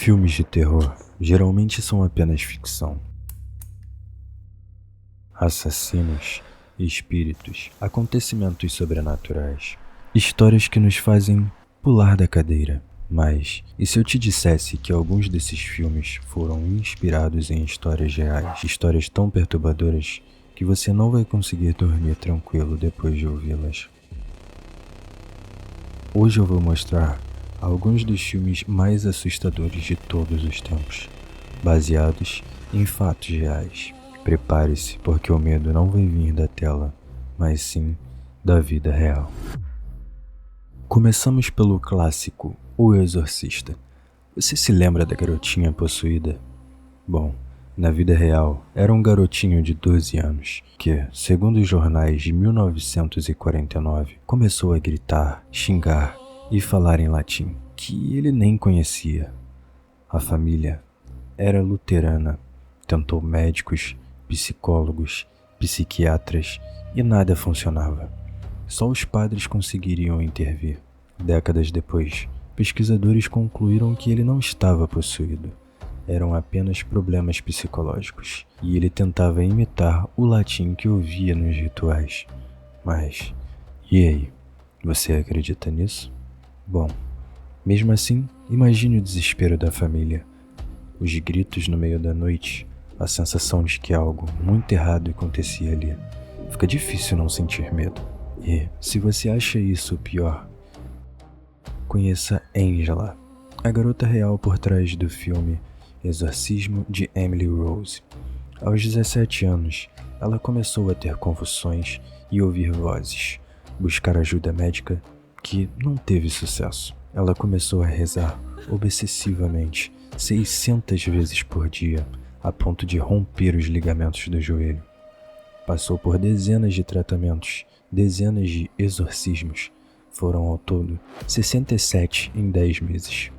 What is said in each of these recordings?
Filmes de terror geralmente são apenas ficção. Assassinos, espíritos, acontecimentos sobrenaturais, histórias que nos fazem pular da cadeira. Mas, e se eu te dissesse que alguns desses filmes foram inspirados em histórias reais, histórias tão perturbadoras que você não vai conseguir dormir tranquilo depois de ouvi-las? Hoje eu vou mostrar alguns dos filmes mais assustadores de todos os tempos, baseados em fatos reais. Prepare-se, porque o medo não vai vir da tela, mas sim da vida real. Começamos pelo clássico O Exorcista. Você se lembra da garotinha possuída? Bom, na vida real, era um garotinho de 12 anos que, segundo os jornais de 1949, começou a gritar, xingar e falar em latim, que ele nem conhecia. A família era luterana, tentou médicos, psicólogos, psiquiatras e nada funcionava. Só os padres conseguiriam intervir. Décadas depois, pesquisadores concluíram que ele não estava possuído. Eram apenas problemas psicológicos, e ele tentava imitar o latim que ouvia nos rituais. Mas, e aí? Você acredita nisso? Bom, mesmo assim, imagine o desespero da família. Os gritos no meio da noite, a sensação de que algo muito errado acontecia ali. Fica difícil não sentir medo. E, se você acha isso o pior, conheça Angela, a garota real por trás do filme Exorcismo de Emily Rose. Aos 17 anos, ela começou a ter convulsões e ouvir vozes, buscar ajuda médica, que não teve sucesso. Ela começou a rezar obsessivamente, 600 vezes por dia, a ponto de romper os ligamentos do joelho. Passou por dezenas de tratamentos, dezenas de exorcismos. Foram ao todo 67 em 10 meses.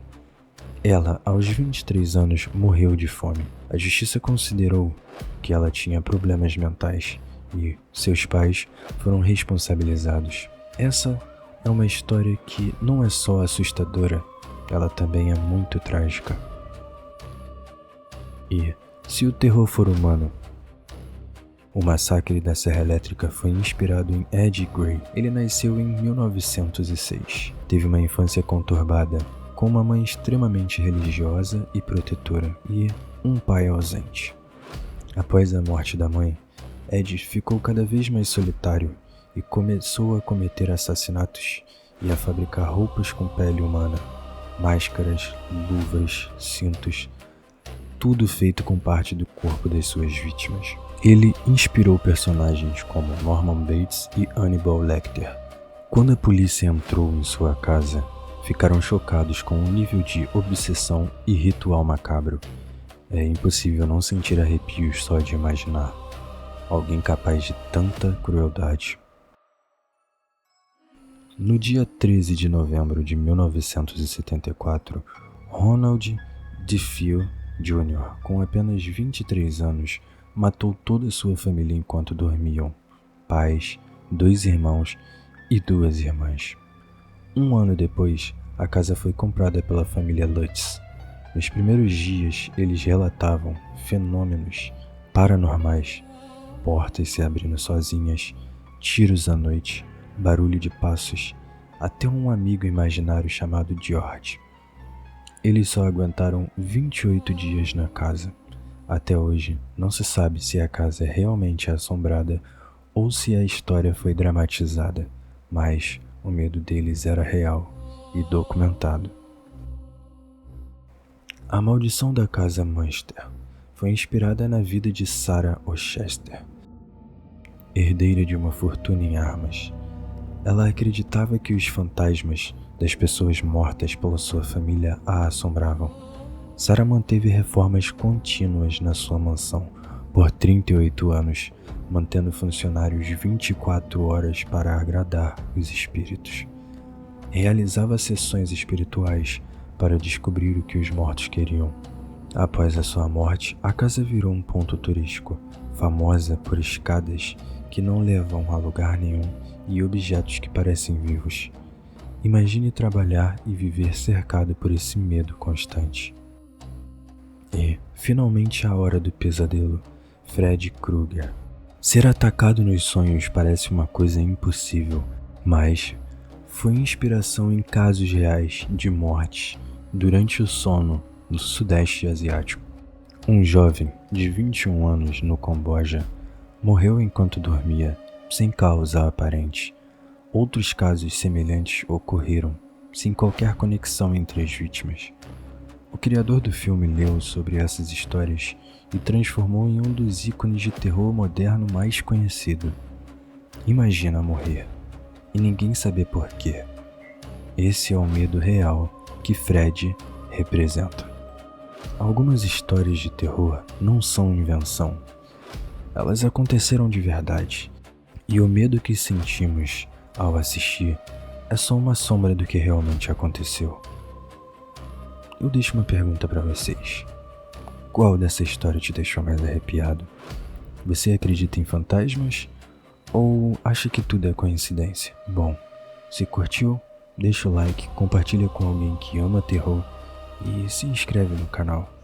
Ela, aos 23 anos, morreu de fome. A justiça considerou que ela tinha problemas mentais e seus pais foram responsabilizados. Essa é uma história que não é só assustadora, ela também é muito trágica. E, se o terror for humano, o massacre da Serra Elétrica foi inspirado em Ed Gray. Ele nasceu em 1906. Teve uma infância conturbada, com uma mãe extremamente religiosa e protetora, e um pai ausente. Após a morte da mãe, Ed ficou cada vez mais solitário e começou a cometer assassinatos e a fabricar roupas com pele humana, máscaras, luvas, cintos, tudo feito com parte do corpo das suas vítimas. Ele inspirou personagens como Norman Bates e Hannibal Lecter. Quando a polícia entrou em sua casa, ficaram chocados com o nível de obsessão e ritual macabro. É impossível não sentir arrepios só de imaginar alguém capaz de tanta crueldade. No dia 13 de novembro de 1974, Ronald DeFeo Jr., com apenas 23 anos, matou toda a sua família enquanto dormiam, pais, 2 irmãos e 2 irmãs. Um ano depois, a casa foi comprada pela família Lutz. Nos primeiros dias, eles relatavam fenômenos paranormais, portas se abrindo sozinhas, tiros à noite, barulho de passos, até um amigo imaginário chamado George. Eles só aguentaram 28 dias na casa. Até hoje, não se sabe se a casa é realmente assombrada ou se a história foi dramatizada, mas o medo deles era real e documentado. A maldição da casa Munster foi inspirada na vida de Sarah Worcester, herdeira de uma fortuna em armas. Ela acreditava que os fantasmas das pessoas mortas pela sua família a assombravam. Sarah manteve reformas contínuas na sua mansão por 38 anos, mantendo funcionários 24 horas para agradar os espíritos. Realizava sessões espirituais para descobrir o que os mortos queriam. Após a sua morte, a casa virou um ponto turístico, famosa por escadas que não levam a lugar nenhum e objetos que parecem vivos. Imagine trabalhar e viver cercado por esse medo constante. E, finalmente, a hora do pesadelo. Fred Krueger. Ser atacado nos sonhos parece uma coisa impossível, mas foi inspiração em casos reais de morte durante o sono no Sudeste Asiático. Um jovem de 21 anos no Camboja morreu enquanto dormia, sem causa aparente. Outros casos semelhantes ocorreram, sem qualquer conexão entre as vítimas. O criador do filme leu sobre essas histórias e transformou em um dos ícones de terror moderno mais conhecido. Imagina morrer e ninguém saber por quê. Esse é o medo real que Fred representa. Algumas histórias de terror não são invenção. Elas aconteceram de verdade. E o medo que sentimos ao assistir é só uma sombra do que realmente aconteceu. Eu deixo uma pergunta para vocês. Qual dessa história te deixou mais arrepiado? Você acredita em fantasmas? Ou acha que tudo é coincidência? Bom, se curtiu, deixa o like, compartilha com alguém que ama terror e se inscreve no canal.